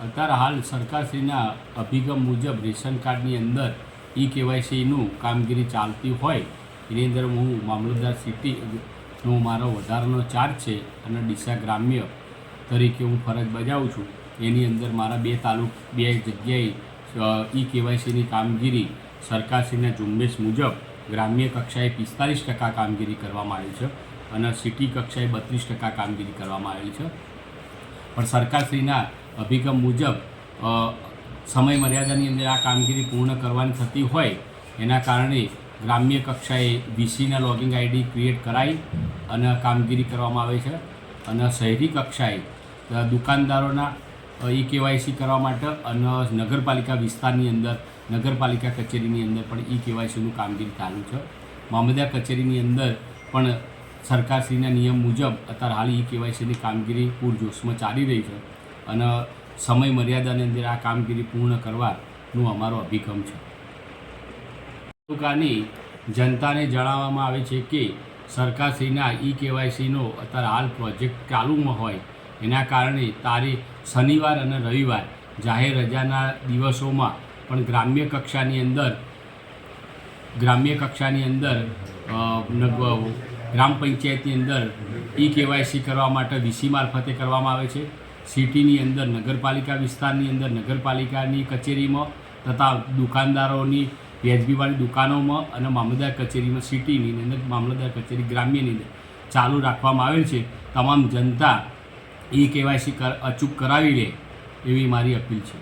અત્યારે હાલ સરકારશ્રીના અભિગમ મુજબ રેશન કાર્ડની અંદર કેવાયસીનું કામગીરી ચાલતી હોય એની અંદર હું મામલતદાર સિટીનો મારો વધારાનો ચાર્જ છે અને ડીસા ગ્રામ્ય તરીકે હું ફરજ બજાવું છું। એની અંદર મારા બે જગ્યાએ કેવાયસીની કામગીરી સરકારશ્રીના ઝુંબેશ મુજબ ગ્રામ્ય કક્ષાએ 45% કામગીરી કરવામાં આવી છે અને સિટી કક્ષાએ 32% કામગીરી કરવામાં આવેલી છે। પણ સરકારશ્રીના અભિગમ મુજબ સમય મર્યાદાની અંદર આ કામગીરી પૂર્ણ કરવાની થતી હોય એના કારણે ગ્રામ્ય કક્ષાએ વીસીના લોગિંગ આઈડી ક્રિએટ કરાવી અને કામગીરી કરવામાં આવે છે અને શહેરી કક્ષાએ દુકાનદારોના કેવાયસી કરવા માટે અને નગરપાલિકા વિસ્તારની અંદર નગરપાલિકા કચેરીની અંદર પણ કેવાયસીનું કામગીરી ચાલુ છે। મામલતદાર કચેરીની અંદર પણ સરકારશ્રીના નિયમ મુજબ અત્યારે હાલ કેવાયસીની કામગીરી પૂરજોશમાં ચાલી રહી છે અને સમય મર્યાદાની અંદર આ કામગીરી પૂર્ણ કરવાનો અમારો અભિગમ છે। તાલુકાની જનતાને જણાવવામાં આવે છે કે સરકારશ્રીના કેવાયસીનો અત્યારે હાલ પ્રોજેક્ટ ચાલુમાં હોય એના કારણે તારીખ શનિવાર અને રવિવાર જાહેર રજાના દિવસોમાં પણ ગ્રામ્ય કક્ષાની અંદર ગ્રામ પંચાયતની અંદર કેવાયસી કરવા માટે વીસી મારફતે કરવામાં આવે છે। સિટીની અંદર નગરપાલિકા વિસ્તારની અંદર નગરપાલિકાની કચેરીમાં તથા દુકાનદારોની વ્યાજબીવાળી દુકાનોમાં અને મામલતદાર કચેરીમાં સિટીની અંદર મામલતદાર કચેરી ગ્રામ્યની અંદર ચાલુ રાખવામાં આવેલ છે। તમામ જનતા કેવાયસી અચૂક કરાવી લે એવી મારી અપીલ છે।